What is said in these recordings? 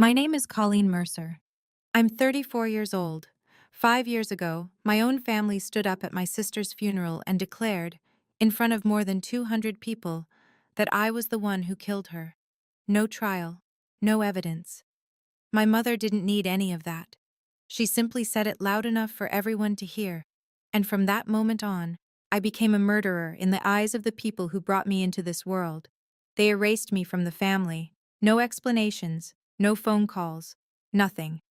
My name is Colleen Mercer. I'm 34 years old. 5 years ago, my own family stood up at my sister's funeral and declared, in front of more than 200 people, that I was the one who killed her. No trial, no evidence. My mother didn't need any of that. She simply said it loud enough for everyone to hear, and from that moment on, I became a murderer in the eyes of the people who brought me into this world. They erased me from the family. No explanations, no phone calls, nothing.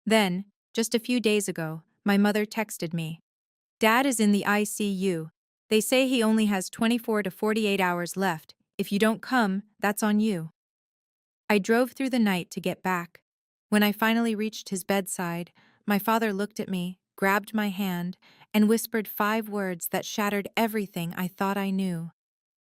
Then, just a few days ago, my mother texted me. Dad is in the ICU. They say he only has 24 to 48 hours left. If you don't come, that's on you. I drove through the night to get back. When I finally reached his bedside, my father looked at me, grabbed my hand, and whispered 5 words that shattered everything I thought I knew.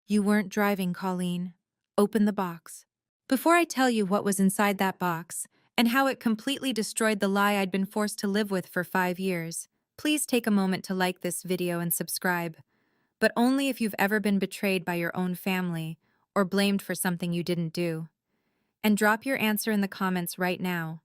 You weren't driving, Colleen. Open the box. Before I tell you what was inside that box, and how it completely destroyed the lie I'd been forced to live with for 5 years, please take a moment to like this video and subscribe. But only if you've ever been betrayed by your own family, or blamed for something you didn't do. And drop your answer in the comments right now.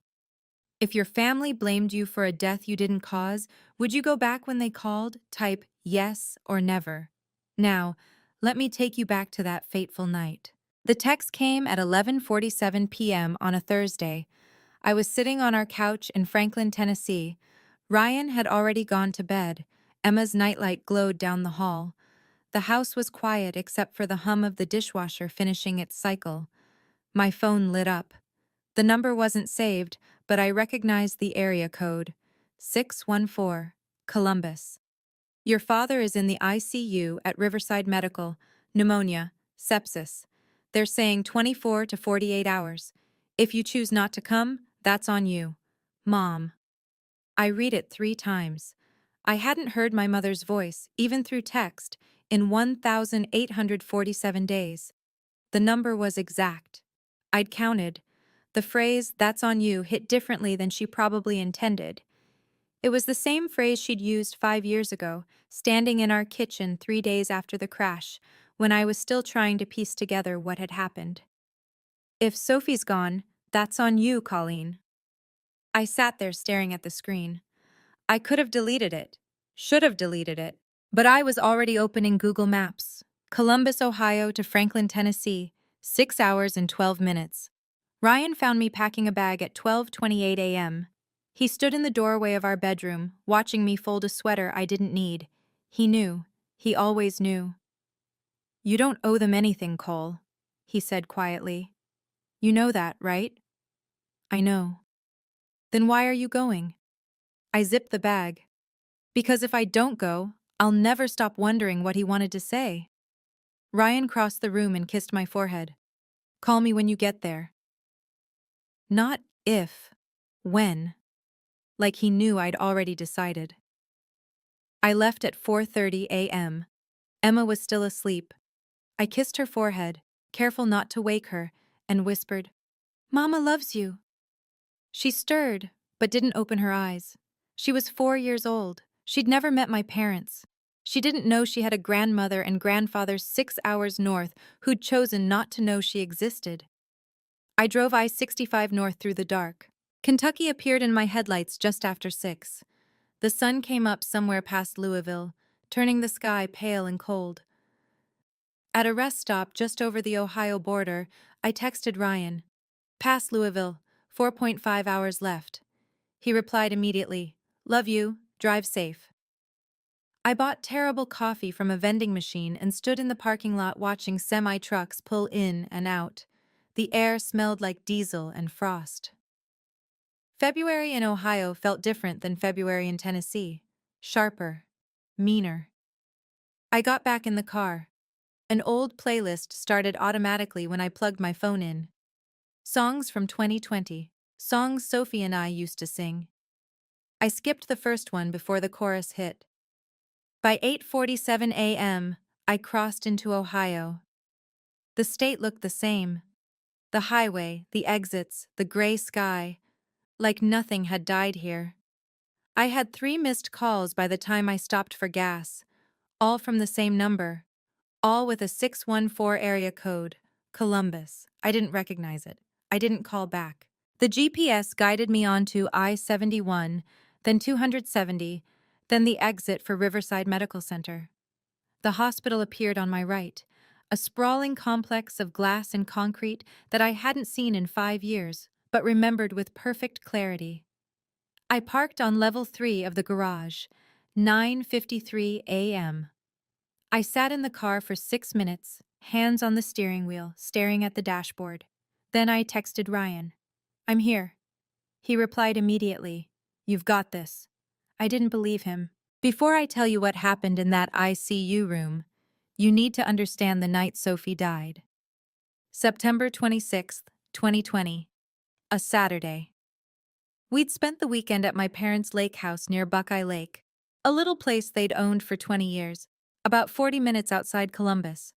If your family blamed you for a death you didn't cause, would you go back when they called? Type yes or never. Now, let me take you back to that fateful night. The text came at 11:47 p.m. on a Thursday. I was sitting on our couch in Franklin, Tennessee. Ryan had already gone to bed. Emma's nightlight glowed down the hall. The house was quiet except for the hum of the dishwasher finishing its cycle. My phone lit up. The number wasn't saved, but I recognized the area code. 614, Columbus. Your father is in the ICU at Riverside Medical. Pneumonia, sepsis. They're saying 24 to 48 hours. If you choose not to come, that's on you. Mom. I read it 3 times. I hadn't heard my mother's voice, even through text, in 1,847 days. The number was exact. I'd counted. The phrase, "that's on you," hit differently than she probably intended. It was the same phrase she'd used 5 years ago, standing in our kitchen 3 days after the crash, when I was still trying to piece together what had happened. If Sophie's gone, that's on you, Colleen. I sat there staring at the screen. I could have deleted it, should have deleted it, but I was already opening Google Maps. Columbus, Ohio to Franklin, Tennessee, 6 hours and 12 minutes. Ryan found me packing a bag at 12:28 a.m. He stood in the doorway of our bedroom, watching me fold a sweater I didn't need. He knew. He always knew. You don't owe them anything, Cole, he said quietly. You know that, right? I know. Then why are you going? I zipped the bag. Because if I don't go, I'll never stop wondering what he wanted to say. Ryan crossed the room and kissed my forehead. Call me when you get there. Not if, when. Like he knew I'd already decided. I left at 4:30 a.m. Emma was still asleep. I kissed her forehead, careful not to wake her, and whispered, Mama loves you. She stirred, but didn't open her eyes. She was 4 years old. She'd never met my parents. She didn't know she had a grandmother and grandfather 6 hours north who'd chosen not to know she existed. I drove I-65 north through the dark. Kentucky appeared in my headlights just after 6. The sun came up somewhere past Louisville, turning the sky pale and cold. At a rest stop just over the Ohio border, I texted Ryan. Past Louisville, 4.5 hours left. He replied immediately, Love you, drive safe. I bought terrible coffee from a vending machine and stood in the parking lot watching semi-trucks pull in and out. The air smelled like diesel and frost. February in Ohio felt different than February in Tennessee. Sharper. Meaner. I got back in the car. An old playlist started automatically when I plugged my phone in. Songs from 2020. Songs Sophie and I used to sing. I skipped the first one before the chorus hit. By 8:47 a.m., I crossed into Ohio. The state looked the same. The highway, the exits, the gray sky. Like nothing had died here. I had 3 missed calls by the time I stopped for gas, all from the same number, all with a 614 area code, Columbus. I didn't recognize it. I didn't call back. The GPS guided me onto I-71, then 270, then the exit for Riverside Medical Center. The hospital appeared on my right, a sprawling complex of glass and concrete that I hadn't seen in 5 years, but remembered with perfect clarity. I parked on level 3 of the garage, 9:53 a.m. I sat in the car for 6 minutes, hands on the steering wheel, staring at the dashboard. Then I texted Ryan. "I'm here." He replied immediately, "You've got this." I didn't believe him. Before I tell you what happened in that ICU room, you need to understand the night Sophie died. September 26th, 2020. A Saturday. We'd spent the weekend at my parents' lake house near Buckeye Lake, a little place they'd owned for 20 years, about 40 minutes outside Columbus.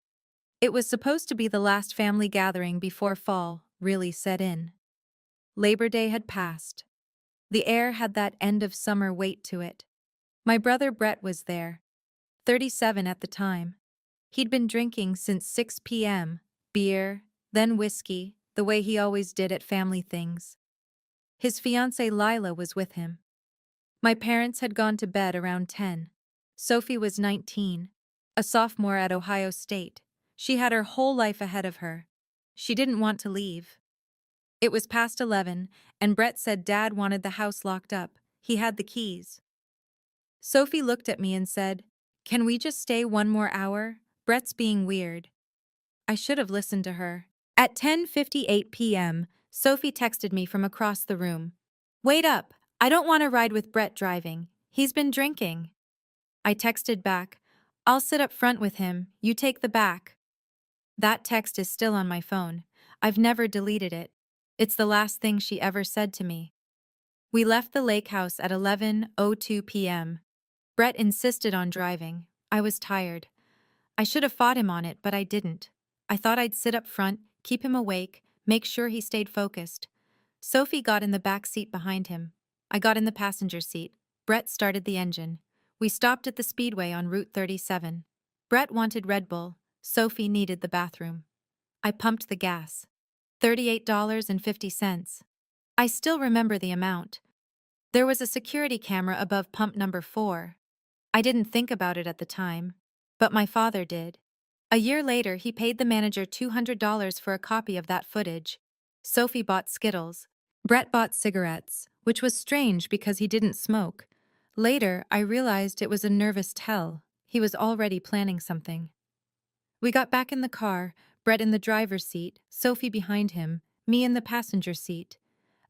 It was supposed to be the last family gathering before fall really set in. Labor Day had passed. The air had that end of summer weight to it. My brother Brett was there, 37 at the time. He'd been drinking since 6 p.m., beer, then whiskey, the way he always did at family things. His fiancée Lila was with him. My parents had gone to bed around 10. Sophie was 19, a sophomore at Ohio State. She had her whole life ahead of her. She didn't want to leave. It was past 11, and Brett said Dad wanted the house locked up. He had the keys. Sophie looked at me and said, "Can we just stay one more hour? Brett's being weird." I should have listened to her. At 10:58 p.m., Sophie texted me from across the room. "Wait up, I don't want to ride with Brett driving. He's been drinking." I texted back, "I'll sit up front with him, you take the back." That text is still on my phone. I've never deleted it. It's the last thing she ever said to me. We left the lake house at 11:02 p.m. Brett insisted on driving. I was tired. I should have fought him on it, but I didn't. I thought I'd sit up front, keep him awake, make sure he stayed focused. Sophie got in the back seat behind him. I got in the passenger seat. Brett started the engine. We stopped at the speedway on Route 37. Brett wanted Red Bull. Sophie needed the bathroom. I pumped the gas. $38.50. I still remember the amount. There was a security camera above pump number 4. I didn't think about it at the time, but my father did. A year later, he paid the manager $200 for a copy of that footage. Sophie bought Skittles. Brett bought cigarettes, which was strange because he didn't smoke. Later, I realized it was a nervous tell. He was already planning something. We got back in the car, Brett in the driver's seat, Sophie behind him, me in the passenger seat.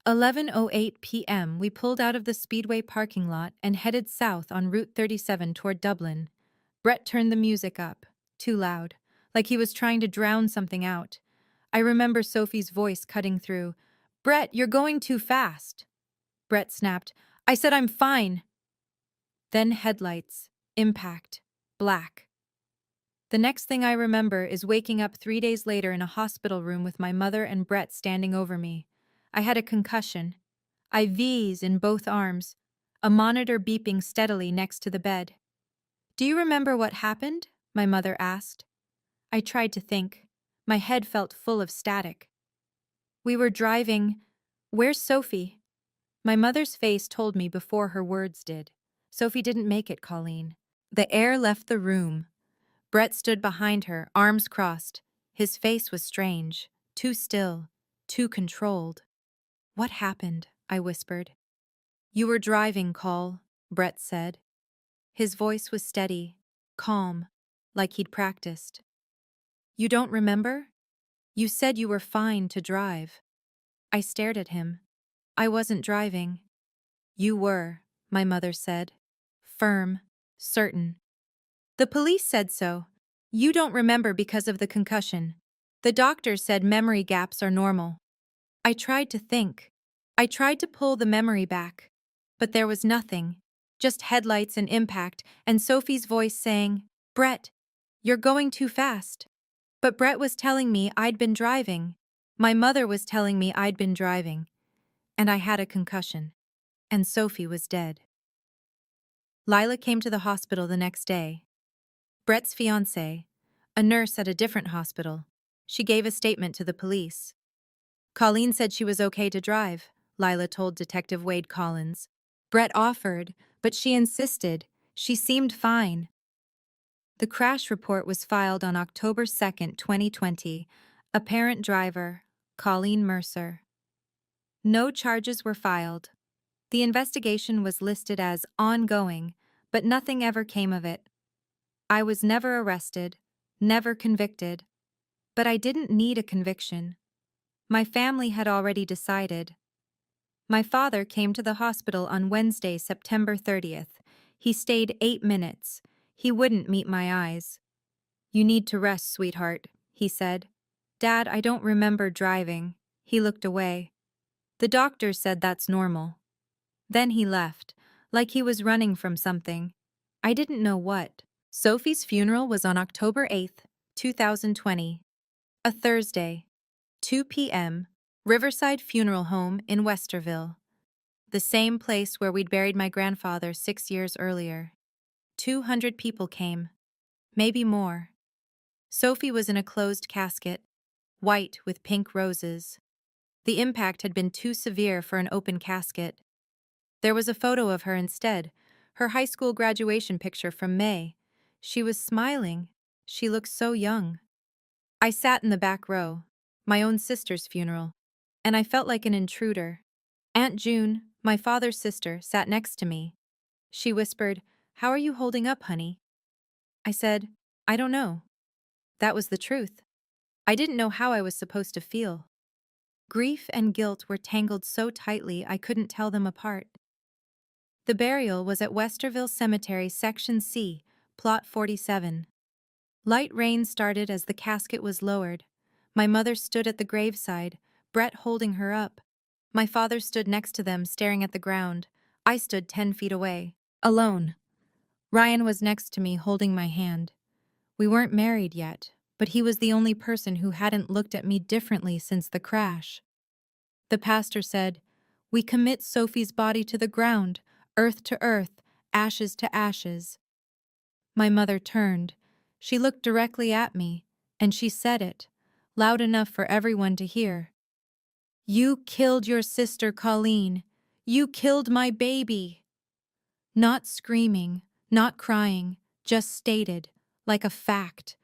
11:08 p.m. we pulled out of the Speedway parking lot and headed south on Route 37 toward Dublin. Brett turned the music up, too loud, like he was trying to drown something out. I remember Sophie's voice cutting through. "Brett, you're going too fast." Brett snapped, "I said I'm fine." Then headlights, impact, black. The next thing I remember is waking up 3 days later in a hospital room with my mother and Brett standing over me. I had a concussion. IVs in both arms, a monitor beeping steadily next to the bed. "Do you remember what happened?" my mother asked. I tried to think. My head felt full of static. "We were driving. Where's Sophie?" My mother's face told me before her words did. "Sophie didn't make it, Colleen." The air left the room. Brett stood behind her, arms crossed. His face was strange, too still, too controlled. "What happened?" I whispered. "You were driving, Col," Brett said. His voice was steady, calm, like he'd practiced. "You don't remember? You said you were fine to drive." I stared at him. "I wasn't driving." "You were," my mother said. Firm, certain. "The police said so. You don't remember because of the concussion. The doctor said memory gaps are normal." I tried to think. I tried to pull the memory back. But there was nothing. Just headlights and impact, and Sophie's voice saying, "Brett, you're going too fast." But Brett was telling me I'd been driving. My mother was telling me I'd been driving. And I had a concussion. And Sophie was dead. Lila came to the hospital the next day. Brett's fiancée, a nurse at a different hospital. She gave a statement to the police. Colleen said she was okay to drive, Lila told Detective Wade Collins. Brett offered, but she insisted. She seemed fine. The crash report was filed on October 2, 2020. Apparent driver, Colleen Mercer. No charges were filed. The investigation was listed as ongoing, but nothing ever came of it. I was never arrested, never convicted. But I didn't need a conviction. My family had already decided. My father came to the hospital on Wednesday, September 30th. He stayed 8 minutes. He wouldn't meet my eyes. "You need to rest, sweetheart," he said. "Dad, I don't remember driving." He looked away. "The doctor said that's normal." Then he left, like he was running from something. I didn't know what. Sophie's funeral was on October 8, 2020. A Thursday. 2 p.m. Riverside Funeral Home in Westerville. The same place where we'd buried my grandfather 6 years earlier. 200 people came. Maybe more. Sophie was in a closed casket, white with pink roses. The impact had been too severe for an open casket. There was a photo of her instead, her high school graduation picture from May. She was smiling. She looked so young. I sat in the back row, my own sister's funeral, and I felt like an intruder. Aunt June, my father's sister, sat next to me. She whispered, "How are you holding up, honey?" I said, "I don't know." That was the truth. I didn't know how I was supposed to feel. Grief and guilt were tangled so tightly I couldn't tell them apart. The burial was at Westerville Cemetery, Section C, Plot 47. Light rain started as the casket was lowered. My mother stood at the graveside, Brett holding her up. My father stood next to them, staring at the ground. I stood 10 feet away, alone. Ryan was next to me, holding my hand. We weren't married yet, but he was the only person who hadn't looked at me differently since the crash. The pastor said, "We commit Sophie's body to the ground, earth to earth, ashes to ashes." My mother turned. She looked directly at me, and she said it, loud enough for everyone to hear. "You killed your sister, Colleen. You killed my baby." Not screaming, not crying, just stated, like a fact.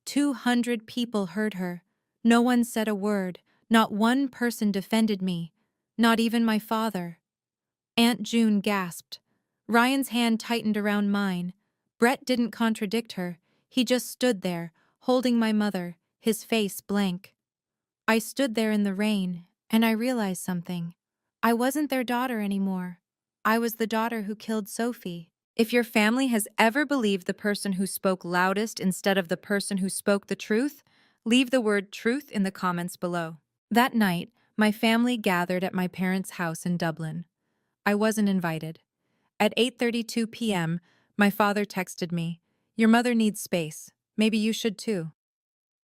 200 people heard her. No one said a word. Not one person defended me. Not even my father. Aunt June gasped. Ryan's hand tightened around mine. Brett didn't contradict her. He just stood there, holding my mother, his face blank. I stood there in the rain, and I realized something. I wasn't their daughter anymore. I was the daughter who killed Sophie. If your family has ever believed the person who spoke loudest instead of the person who spoke the truth, leave the word truth in the comments below. That night, my family gathered at my parents' house in Dublin. I wasn't invited. At 8:32 p.m., my father texted me, "Your mother needs space. Maybe you should too."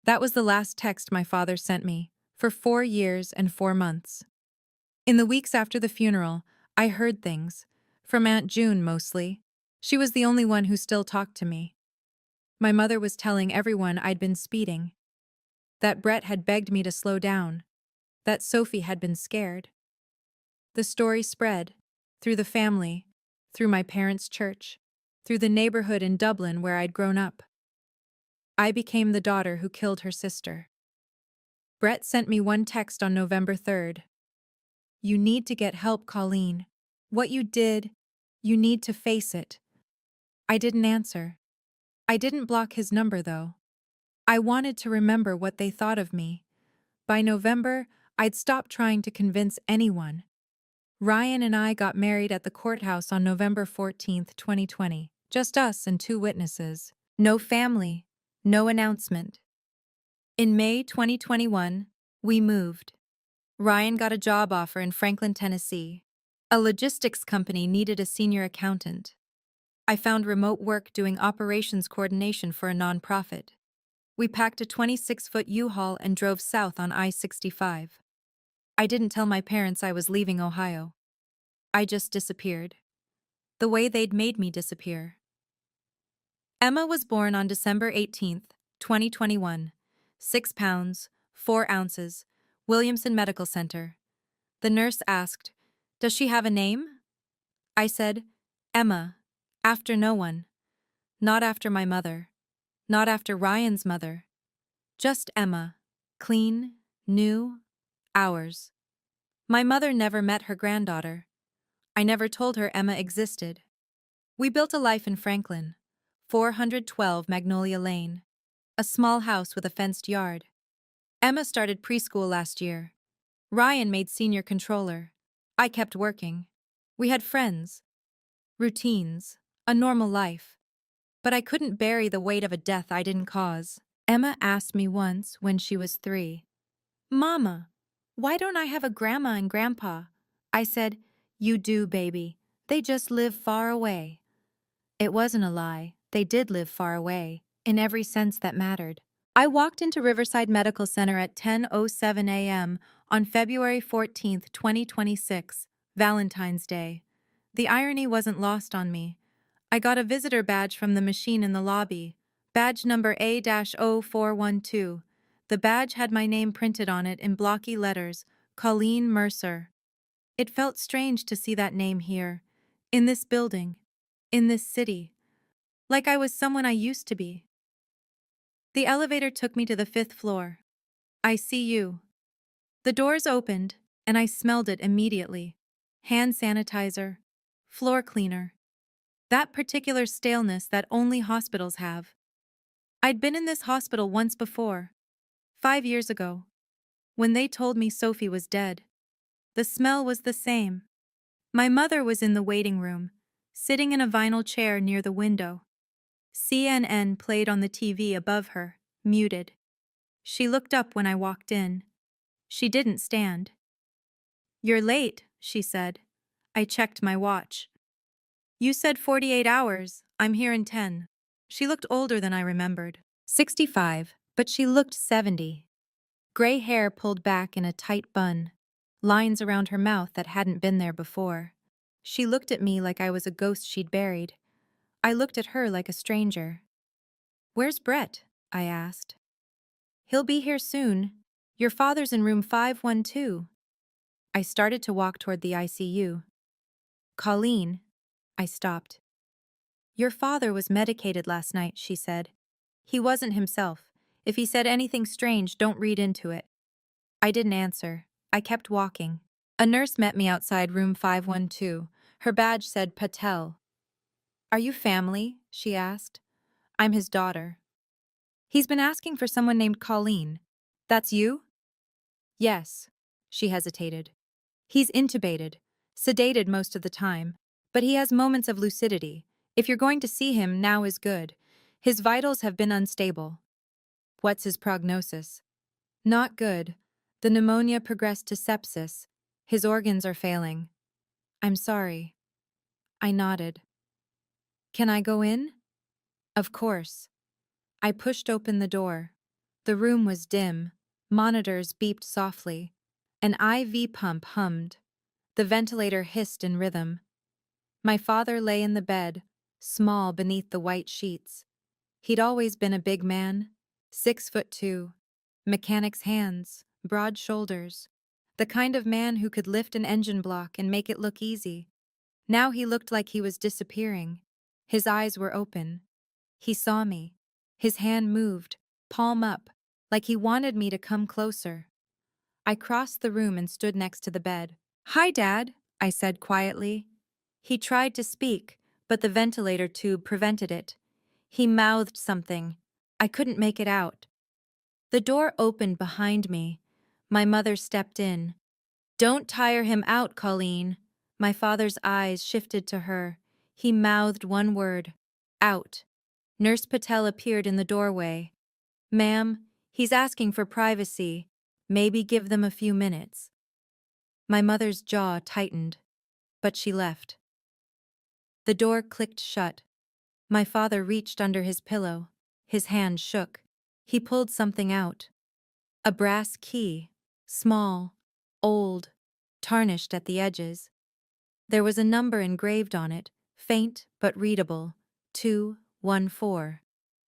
That was the last text my father sent me, for 4 years and 4 months. In the weeks after the funeral, I heard things. From Aunt June, mostly. She was the only one who still talked to me. My mother was telling everyone I'd been speeding. That Brett had begged me to slow down. That Sophie had been scared. The story spread. Through the family. Through my parents' church. Through the neighborhood in Dublin where I'd grown up. I became the daughter who killed her sister. Brett sent me one text on November 3rd. "You need to get help, Colleen. What you did, you need to face it." I didn't answer. I didn't block his number, though. I wanted to remember what they thought of me. By November, I'd stopped trying to convince anyone. Ryan and I got married at the courthouse on November 14th, 2020. Just us and 2 witnesses. No family. No announcement. In May 2021, we moved. Ryan got a job offer in Franklin, Tennessee. A logistics company needed a senior accountant. I found remote work doing operations coordination for a nonprofit. We packed a 26-foot U-Haul and drove south on I-65. I didn't tell my parents I was leaving Ohio. I just disappeared. The way they'd made me disappear. Emma was born on December 18th, 2021. 6 pounds, 4 ounces, Williamson Medical Center. The nurse asked, "Does she have a name?" I said, "Emma." After no one. Not after my mother. Not after Ryan's mother. Just Emma. Clean, new, ours. My mother never met her granddaughter. I never told her Emma existed. We built a life in Franklin, 412 Magnolia Lane, a small house with a fenced yard. Emma started preschool last year. Ryan made senior controller. I kept working. We had friends, routines, a normal life. But I couldn't bury the weight of a death I didn't cause. Emma asked me once when she was 3, "Mama, why don't I have a grandma and grandpa?" I said, "You do, baby. They just live far away." It wasn't a lie. They did live far away, in every sense that mattered. I walked into Riverside Medical Center at 10:07 a.m. on February 14, 2026, Valentine's Day. The irony wasn't lost on me. I got a visitor badge from the machine in the lobby, badge number A-0412. The badge had my name printed on it in blocky letters, Colleen Mercer. It felt strange to see that name here, in this building, in this city, like I was someone I used to be. The elevator took me to the 5th floor. ICU. The doors opened, and I smelled it immediately. Hand sanitizer, floor cleaner. That particular staleness that only hospitals have. I'd been in this hospital once before, 5 years ago, when they told me Sophie was dead. The smell was the same. My mother was in the waiting room, sitting in a vinyl chair near the window. CNN played on the TV above her, muted. She looked up when I walked in. She didn't stand. "You're late," she said. I checked my watch. "You said 48 hours. I'm here in 10. She looked older than I remembered. 65, but she looked 70. Gray hair pulled back in a tight bun, lines around her mouth that hadn't been there before. She looked at me like I was a ghost she'd buried. I looked at her like a stranger. "Where's Brett?" I asked. "He'll be here soon. Your father's in room 512. I started to walk toward the ICU. "Colleen." I stopped. "Your father was medicated last night," she said. "He wasn't himself. If he said anything strange, don't read into it." I didn't answer. I kept walking. A nurse met me outside room 512. Her badge said Patel. "Are you family?" she asked. "I'm his daughter." "He's been asking for someone named Colleen. That's you?" "Yes." She hesitated. "He's intubated, sedated most of the time, but he has moments of lucidity. If you're going to see him, now is good. His vitals have been unstable." "What's his prognosis?" "Not good. The pneumonia progressed to sepsis. His organs are failing." "I'm sorry." I nodded. "Can I go in?" "Of course." I pushed open the door. The room was dim. Monitors beeped softly. An IV pump hummed. The ventilator hissed in rhythm. My father lay in the bed, small beneath the white sheets. He'd always been a big man, 6'2", mechanic's hands, broad shoulders, the kind of man who could lift an engine block and make it look easy. Now he looked like he was disappearing. His eyes were open. He saw me. His hand moved, palm up, like he wanted me to come closer. I crossed the room and stood next to the bed. "Hi, Dad," I said quietly. He tried to speak, but the ventilator tube prevented it. He mouthed something. I couldn't make it out. The door opened behind me. My mother stepped in. "Don't tire him out, Colleen." My father's eyes shifted to her. He mouthed one word. "Out." Nurse Patel appeared in the doorway. "Ma'am, he's asking for privacy. Maybe give them a few minutes." My mother's jaw tightened, but she left. The door clicked shut. My father reached under his pillow. His hand shook. He pulled something out. A brass key, small, old, tarnished at the edges. There was a number engraved on it, faint but readable, 214.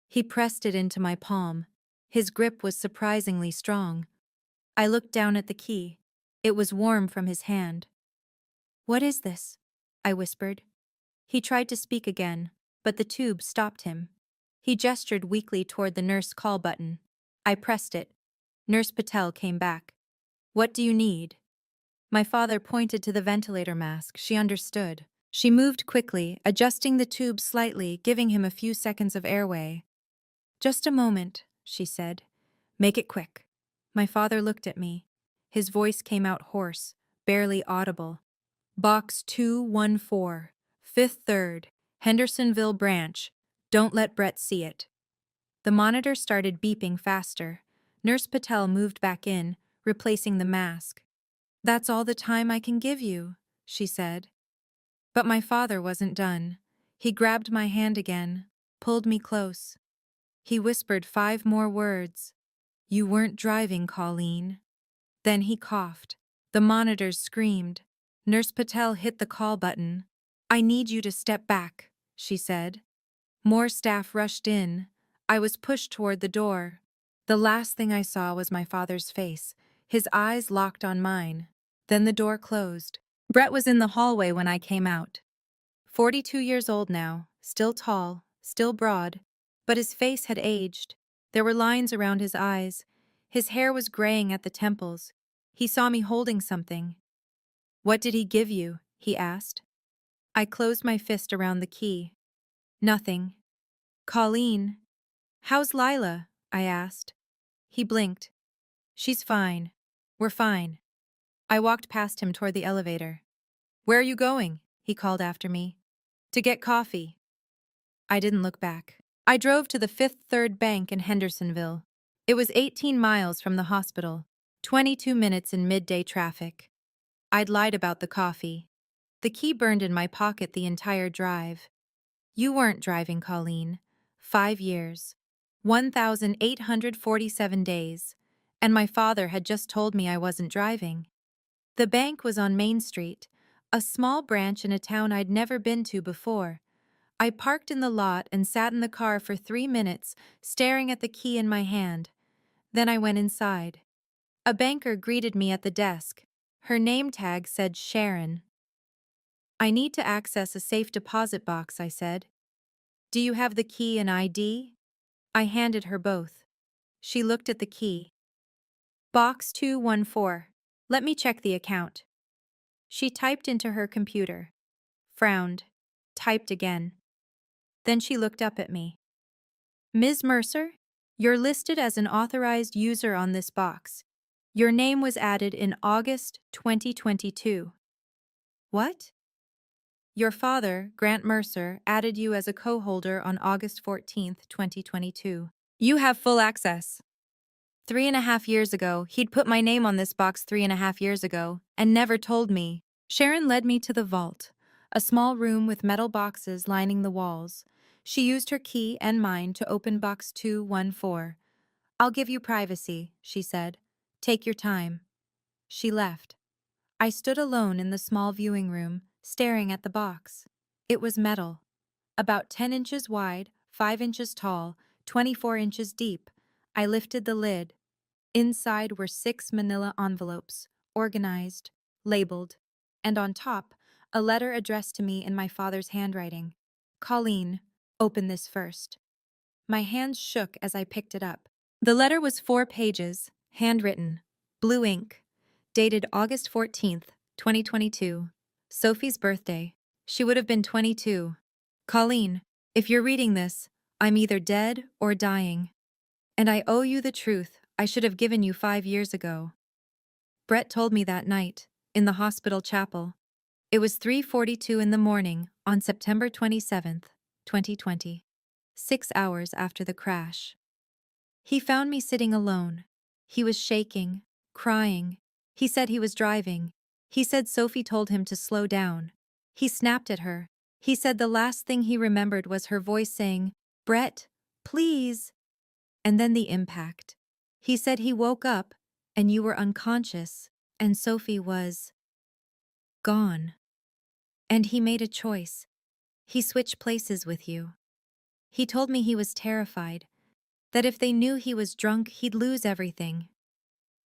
He pressed it into my palm. His grip was surprisingly strong. I looked down at the key. It was warm from his hand. "What is this?" I whispered. He tried to speak again, but the tube stopped him. He gestured weakly toward the nurse call button. I pressed it. Nurse Patel came back. "What do you need?" My father pointed to the ventilator mask. She understood. She moved quickly, adjusting the tube slightly, giving him a few seconds of airway. "Just a moment," she said. "Make it quick." My father looked at me. His voice came out hoarse, barely audible. "Box 214, Fifth Third, Hendersonville Branch. Don't let Brett see it." The monitor started beeping faster. Nurse Patel moved back in, replacing the mask. "That's all the time I can give you," she said. But my father wasn't done. He grabbed my hand again, pulled me close. He whispered 5 more words. "You weren't driving, Colleen." Then he coughed. The monitors screamed. Nurse Patel hit the call button. "I need you to step back," she said. More staff rushed in. I was pushed toward the door. The last thing I saw was my father's face, his eyes locked on mine. Then the door closed. Brett was in the hallway when I came out. 42 years old now, still tall, still broad, but his face had aged. There were lines around his eyes. His hair was graying at the temples. He saw me holding something. "What did he give you?" he asked. I closed my fist around the key. "Nothing." "Colleen." "How's Lila?" I asked. He blinked. "She's fine. We're fine." I walked past him toward the elevator. "Where are you going?" he called after me. "To get coffee." I didn't look back. I drove to the Fifth Third Bank in Hendersonville. It was 18 miles from the hospital, 22 minutes in midday traffic. I'd lied about the coffee. The key burned in my pocket the entire drive. "You weren't driving, Colleen. 5 years. 1,847 days. And my father had just told me I wasn't driving." The bank was on Main Street, a small branch in a town I'd never been to before. I parked in the lot and sat in the car for 3 minutes, staring at the key in my hand. Then I went inside. A banker greeted me at the desk. Her name tag said Sharon. "I need to access a safe deposit box," I said. "Do you have the key and ID?" I handed her both. She looked at the key. "Box 214. Let me check the account." She typed into her computer. Frowned. Typed again. Then she looked up at me. "Ms. Mercer, you're listed as an authorized user on this box. Your name was added in August 2022. "What?" "Your father, Grant Mercer, added you as a co-holder on August 14th, 2022. You have full access." 3.5 years ago, he'd put my name on this box 3.5 years ago, and never told me. Sharon led me to the vault, a small room with metal boxes lining the walls. She used her key and mine to open box 214. "I'll give you privacy," she said. "Take your time." She left. I stood alone in the small viewing room, staring at the box. It was metal. About 10 inches wide, 5 inches tall, 24 inches deep. I lifted the lid. Inside were 6 manila envelopes, organized, labeled, and on top, a letter addressed to me in my father's handwriting. "Colleen, open this first." My hands shook as I picked it up. The letter was 4 pages, handwritten, blue ink, dated August 14th, 2022. Sophie's birthday. She would have been 22. "Colleen, if you're reading this, I'm either dead or dying. And I owe you the truth I should have given you 5 years ago." Brett told me that night, in the hospital chapel. It was 3:42 in the morning on September 27th, 2020. 6 hours after the crash. He found me sitting alone. He was shaking, crying. He said he was driving. He said Sophie told him to slow down. He snapped at her. He said the last thing he remembered was her voice saying, "Brett, please." And then the impact. He said he woke up, and you were unconscious, and Sophie was gone. And he made a choice. He switched places with you. He told me he was terrified, that if they knew he was drunk, he'd lose everything.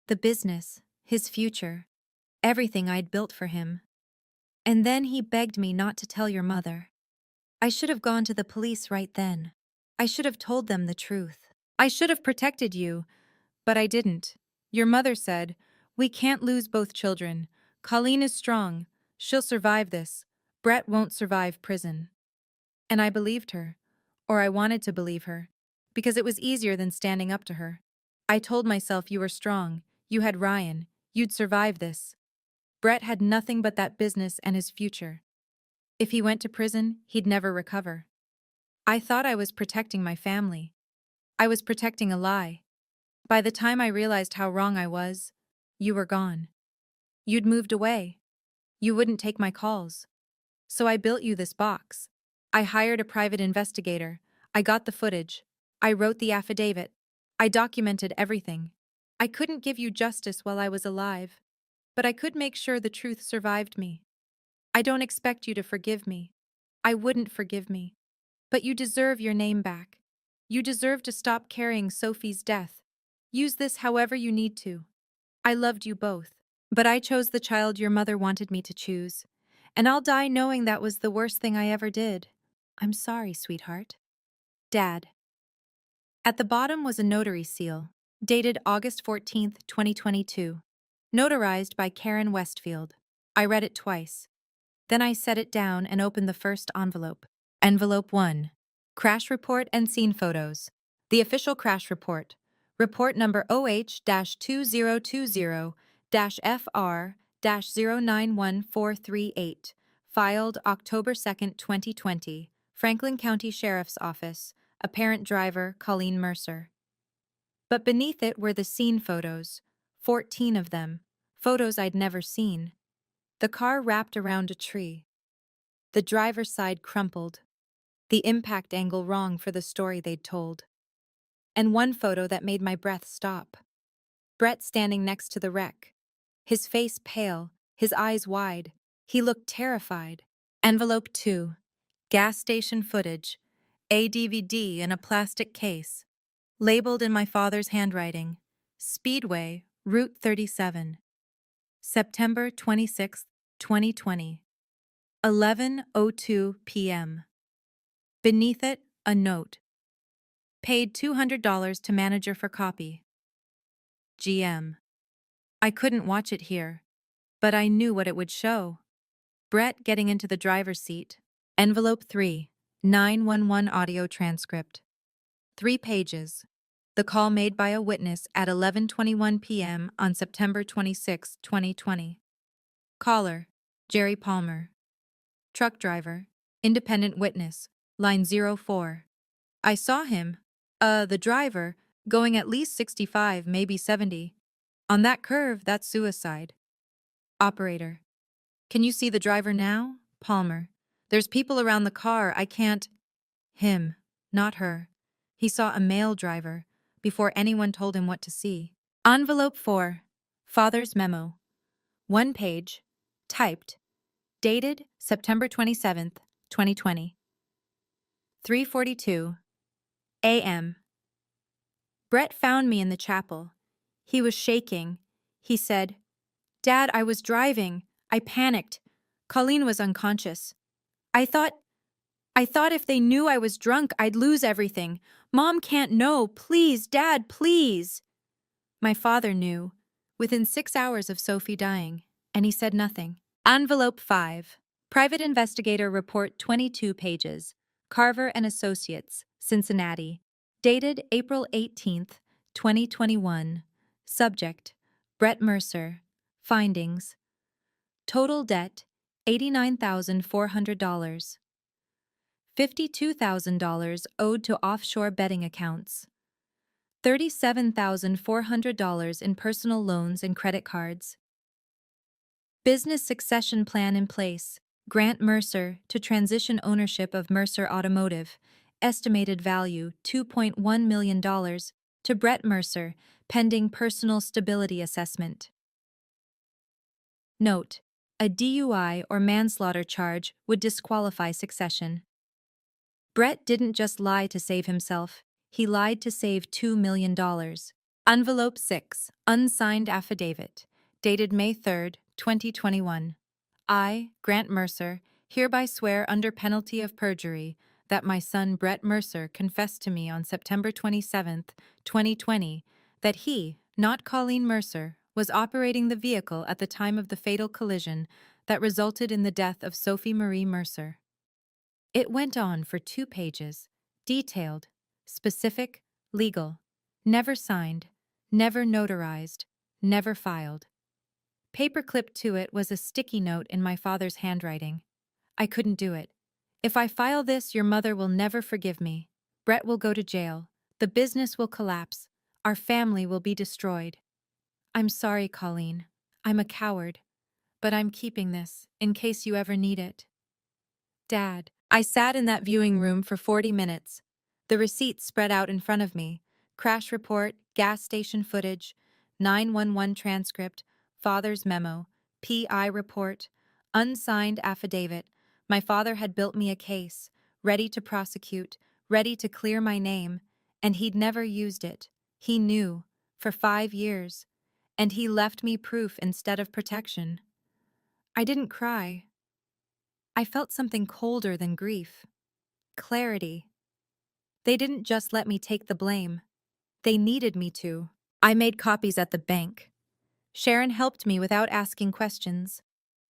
The business, his future, everything I'd built for him. And then he begged me not to tell your mother. I should have gone to the police right then. I should have told them the truth. I should have protected you, but I didn't. Your mother said, "We can't lose both children. Colleen is strong. She'll survive this. Brett won't survive prison." And I believed her. Or I wanted to believe her. Because it was easier than standing up to her. I told myself you were strong. You had Ryan. You'd survive this. Brett had nothing but that business and his future. If he went to prison, he'd never recover. I thought I was protecting my family. I was protecting a lie. By the time I realized how wrong I was, you were gone. You'd moved away. You wouldn't take my calls. So I built you this box. I hired a private investigator. I got the footage. I wrote the affidavit. I documented everything. I couldn't give you justice while I was alive, but I could make sure the truth survived me. I don't expect you to forgive me. I wouldn't forgive me. But you deserve your name back. You deserve to stop carrying Sophie's death. Use this however you need to. I loved you both, but I chose the child your mother wanted me to choose. And I'll die knowing that was the worst thing I ever did. I'm sorry, sweetheart. Dad. At the bottom was a notary seal, dated August 14th, 2022. Notarized by Karen Westfield. I read it twice. Then I set it down and opened the first envelope. Envelope 1. Crash report and scene photos. The official crash report. Report number OH-2020-FR-091438. Filed October 2nd, 2020. Franklin County Sheriff's Office. Apparent driver Colleen Mercer. But beneath it were the scene photos. 14 of them. Photos I'd never seen. The car wrapped around a tree. The driver's side crumpled. The impact angle wrong for the story they'd told. And one photo that made my breath stop. Brett standing next to the wreck. His face pale, his eyes wide. He looked terrified. Envelope 2. Gas station footage. A DVD in a plastic case. Labeled in my father's handwriting. Speedway, Route 37. September 26, 2020. 11:02 p.m. Beneath it, a note. Paid $200 to manager for copy. GM. I couldn't watch it here, but I knew what it would show. Brett getting into the driver's seat. Envelope 3. 911 audio transcript. 3 pages. The call made by a witness at 11:21 p.m. on September 26, 2020. Caller, Jerry Palmer. Truck driver, independent witness, line 04. I saw him, the driver, going at least 65, maybe 70. On that curve, that's suicide. Operator. Can you see the driver now? Palmer. There's people around the car, I can't. Him, not her. He saw a male driver, before anyone told him what to see. Envelope 4. Father's memo. 1 page. Typed. Dated September 27th, 2020. 3:42 a.m. Brett found me in the chapel. He was shaking. He said, "Dad, I was driving. I panicked. Colleen was unconscious. I thought if they knew I was drunk, I'd lose everything. Mom can't know. Please, Dad, please." My father knew, within 6 hours of Sophie dying, and he said nothing. Envelope 5. Private Investigator Report 22 pages. Carver and Associates, Cincinnati. Dated April 18th, 2021. Subject, Brett Mercer. Findings. Total debt, $89,400. $52,000 owed to offshore betting accounts. $37,400 in personal loans and credit cards. Business succession plan in place. Grant Mercer to transition ownership of Mercer Automotive. Estimated value $2.1 million to Brett Mercer, pending personal stability assessment. Note: a DUI or manslaughter charge would disqualify succession. Brett didn't just lie to save himself, he lied to save $2 million. Envelope 6, unsigned affidavit, dated May 3rd, 2021. I, Grant Mercer, hereby swear under penalty of perjury that my son Brett Mercer confessed to me on September 27th, 2020, that he, not Colleen Mercer, was operating the vehicle at the time of the fatal collision that resulted in the death of Sophie Marie Mercer. It went on for 2 pages, detailed, specific, legal, never signed, never notarized, never filed. Paperclipped to it was a sticky note in my father's handwriting. I couldn't do it. If I file this, your mother will never forgive me. Brett will go to jail. The business will collapse. Our family will be destroyed. I'm sorry, Colleen. I'm a coward. But I'm keeping this, in case you ever need it. Dad. I sat in that viewing room for 40 minutes. The receipts spread out in front of me. Crash report, gas station footage, 911 transcript, father's memo, PI report, unsigned affidavit. My father had built me a case, ready to prosecute, ready to clear my name, and he'd never used it. He knew, for 5 years, and he left me proof instead of protection. I didn't cry. I felt something colder than grief. Clarity. They didn't just let me take the blame. They needed me to. I made copies at the bank. Sharon helped me without asking questions.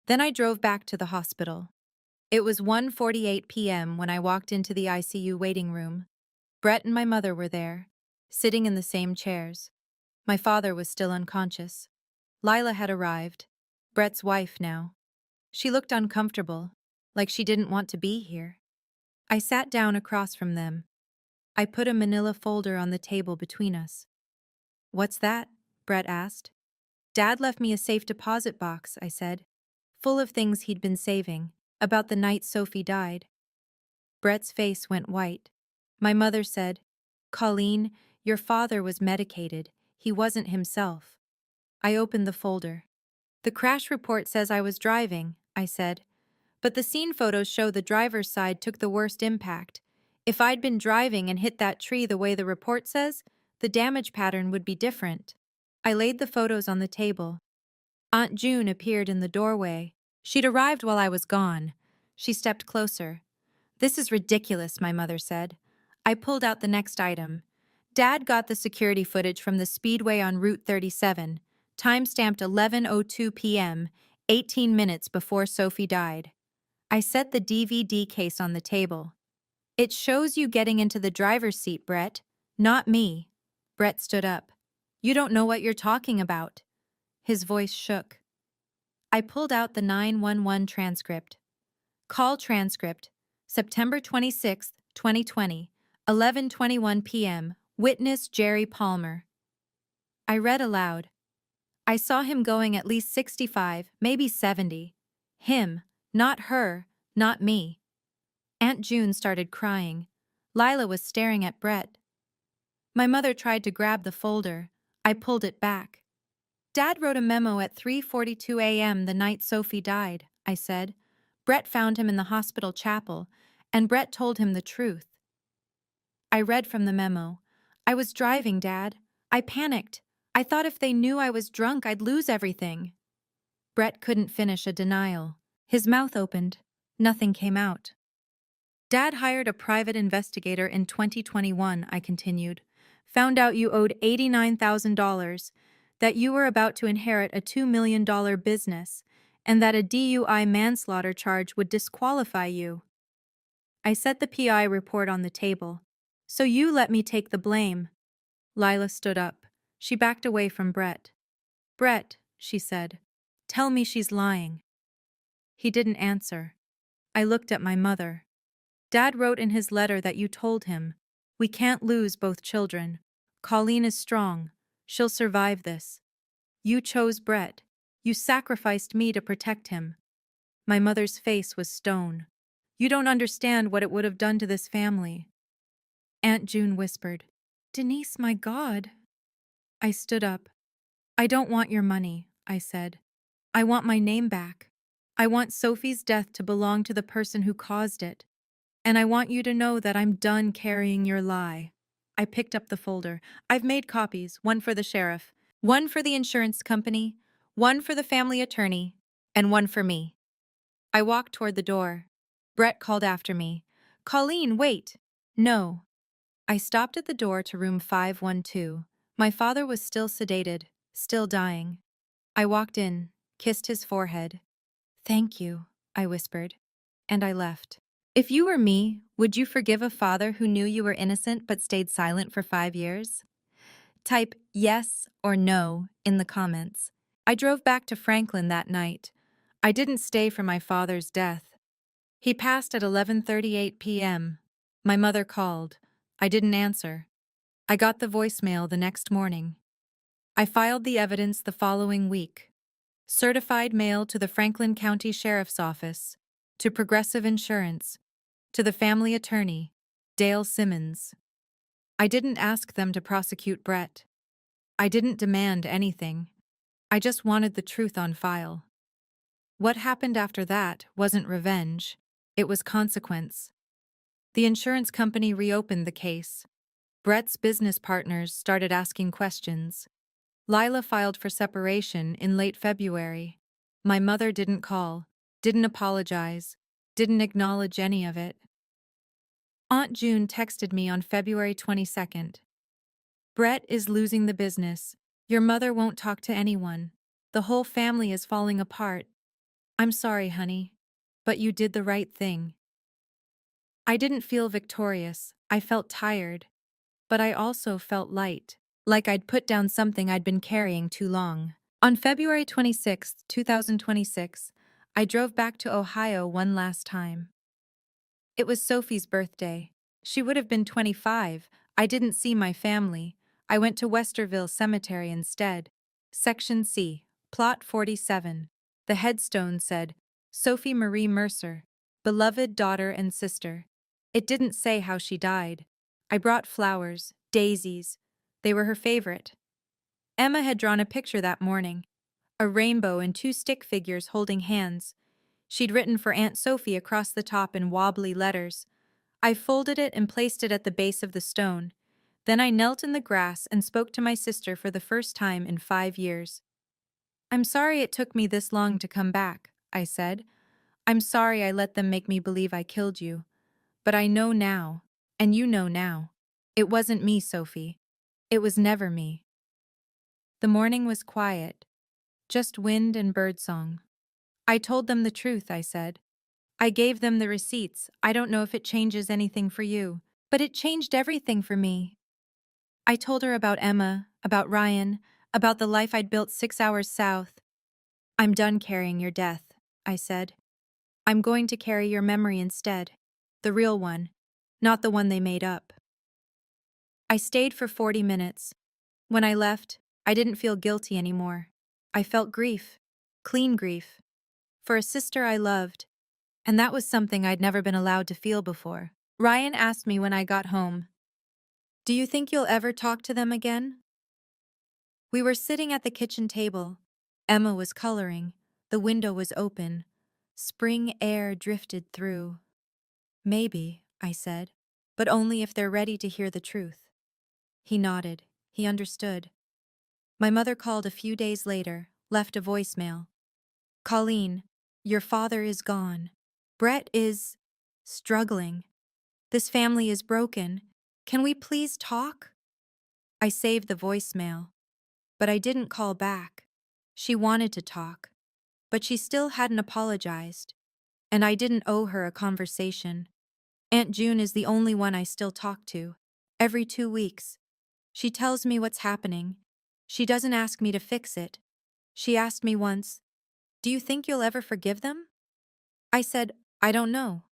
Then I drove back to the hospital. It was 1:48 p.m. when I walked into the ICU waiting room. Brett and my mother were there, sitting in the same chairs. My father was still unconscious. Lila had arrived, Brett's wife now. She looked uncomfortable, like she didn't want to be here. I sat down across from them. I put a manila folder on the table between us. "What's that?" Brett asked. "Dad left me a safe deposit box," I said, full of things he'd been saving, about the night Sophie died. Brett's face went white. My mother said, "Colleen, your father was medicated. He wasn't himself." I opened the folder. "The crash report says I was driving," I said. "But the scene photos show the driver's side took the worst impact. If I'd been driving and hit that tree the way the report says, the damage pattern would be different." I laid the photos on the table. Aunt June appeared in the doorway. She'd arrived while I was gone. She stepped closer. "This is ridiculous," my mother said. I pulled out the next item. Dad got the security footage from the speedway on Route 37, time-stamped 11:02 p.m., 18 minutes before Sophie died. I set the DVD case on the table. "It shows you getting into the driver's seat, Brett. Not me." Brett stood up. "You don't know what you're talking about." His voice shook. I pulled out the 911 transcript. Call transcript, September 26, 2020, 11:21 p.m., witness Jerry Palmer. I read aloud. "I saw him going at least 65, maybe 70. Him, not her, not me." Aunt June started crying. Lila was staring at Brett. My mother tried to grab the folder. I pulled it back. "Dad wrote a memo at 3:42 a.m. the night Sophie died," I said. "Brett found him in the hospital chapel, and Brett told him the truth." I read from the memo. "I was driving, Dad. I panicked. I thought if they knew I was drunk, I'd lose everything." Brett couldn't finish a denial. His mouth opened. Nothing came out. "Dad hired a private investigator in 2021, I continued. "Found out you owed $89,000, that you were about to inherit a $2 million business, and that a DUI manslaughter charge would disqualify you." I set the PI report on the table. "So you let me take the blame." Lila stood up. She backed away from Brett. "Brett," she said, "tell me she's lying." He didn't answer. I looked at my mother. "Dad wrote in his letter that you told him, 'We can't lose both children. Colleen is strong. She'll survive this. You chose Brett. You sacrificed me to protect him.'" My mother's face was stone. "You don't understand what it would have done to this family." Aunt June whispered, "Denise, my God." I stood up. "I don't want your money," I said. "I want my name back. I want Sophie's death to belong to the person who caused it. And I want you to know that I'm done carrying your lie." I picked up the folder. I've made copies, one for the sheriff, one for the insurance company, one for the family attorney, and one for me. I walked toward the door. Brett called after me. Colleen, wait! No. I stopped at the door to room 512. My father was still sedated, still dying. I walked in, kissed his forehead. Thank you, I whispered, and I left. If you were me, would you forgive a father who knew you were innocent but stayed silent for 5 years? Type yes or no in the comments. I drove back to Franklin that night. I didn't stay for my father's death. He passed at 11:38 p.m. My mother called. I didn't answer. I got the voicemail the next morning. I filed the evidence the following week. Certified mail to the Franklin County Sheriff's Office, to Progressive Insurance, to the family attorney, Dale Simmons. I didn't ask them to prosecute Brett. I didn't demand anything. I just wanted the truth on file. What happened after that wasn't revenge. It was consequence. The insurance company reopened the case. Brett's business partners started asking questions. Lila filed for separation in late February. My mother didn't call, didn't apologize, didn't acknowledge any of it. Aunt June texted me on February 22nd. Brett is losing the business. Your mother won't talk to anyone. The whole family is falling apart. I'm sorry, honey, but you did the right thing. I didn't feel victorious. I felt tired. But I also felt light, like I'd put down something I'd been carrying too long. On February 26, 2026, I drove back to Ohio one last time. It was Sophie's birthday. She would have been 25. I didn't see my family. I went to Westerville Cemetery instead. Section C, Plot 47. The headstone said, Sophie Marie Mercer, beloved daughter and sister. It didn't say how she died. I brought flowers, daisies. They were her favorite. Emma had drawn a picture that morning. A rainbow and two stick figures holding hands. She'd written for Aunt Sophie across the top in wobbly letters. I folded it and placed it at the base of the stone. Then I knelt in the grass and spoke to my sister for the first time in 5 years. I'm sorry it took me this long to come back, I said. I'm sorry I let them make me believe I killed you. But I know now, and you know now. It wasn't me, Sophie. It was never me. The morning was quiet, just wind and birdsong. I told them the truth, I said. I gave them the receipts. I don't know if it changes anything for you, but it changed everything for me. I told her about Emma, about Ryan, about the life I'd built 6 hours south. I'm done carrying your death, I said. I'm going to carry your memory instead. The real one, not the one they made up. I stayed for 40 minutes. When I left, I didn't feel guilty anymore. I felt grief, clean grief, for a sister I loved, and that was something I'd never been allowed to feel before. Ryan asked me when I got home, do you think you'll ever talk to them again? We were sitting at the kitchen table. Emma was coloring. The window was open. Spring air drifted through. Maybe, I said, but only if they're ready to hear the truth. He nodded. He understood. My mother called a few days later, left a voicemail. Colleen, your father is gone. Brett is struggling. This family is broken. Can we please talk? I saved the voicemail, but I didn't call back. She wanted to talk, but she still hadn't apologized, and I didn't owe her a conversation. Aunt June is the only one I still talk to, every 2 weeks. She tells me what's happening. She doesn't ask me to fix it. She asked me once, do you think you'll ever forgive them? I said, I don't know,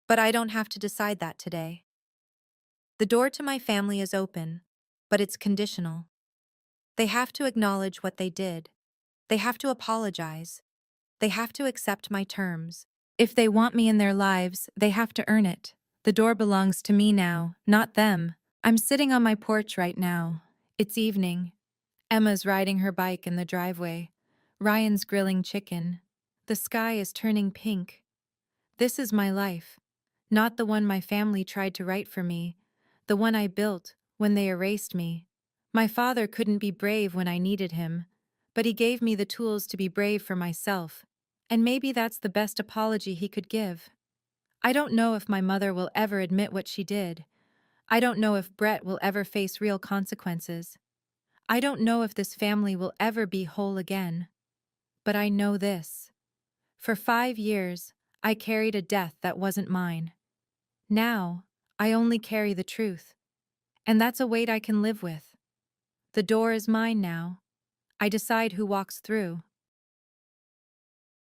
but I don't have to decide that today. The door to my family is open, but it's conditional. They have to acknowledge what they did. They have to apologize. They have to accept my terms. If they want me in their lives, they have to earn it. The door belongs to me now, not them. I'm sitting on my porch right now. It's evening. Emma's riding her bike in the driveway. Ryan's grilling chicken. The sky is turning pink. This is my life. Not the one my family tried to write for me. The one I built, when they erased me. My father couldn't be brave when I needed him, but he gave me the tools to be brave for myself, and maybe that's the best apology he could give. I don't know if my mother will ever admit what she did. I don't know if Brett will ever face real consequences. I don't know if this family will ever be whole again. But I know this. For 5 years, I carried a death that wasn't mine. Now, I only carry the truth. And that's a weight I can live with. The door is mine now. I decide who walks through.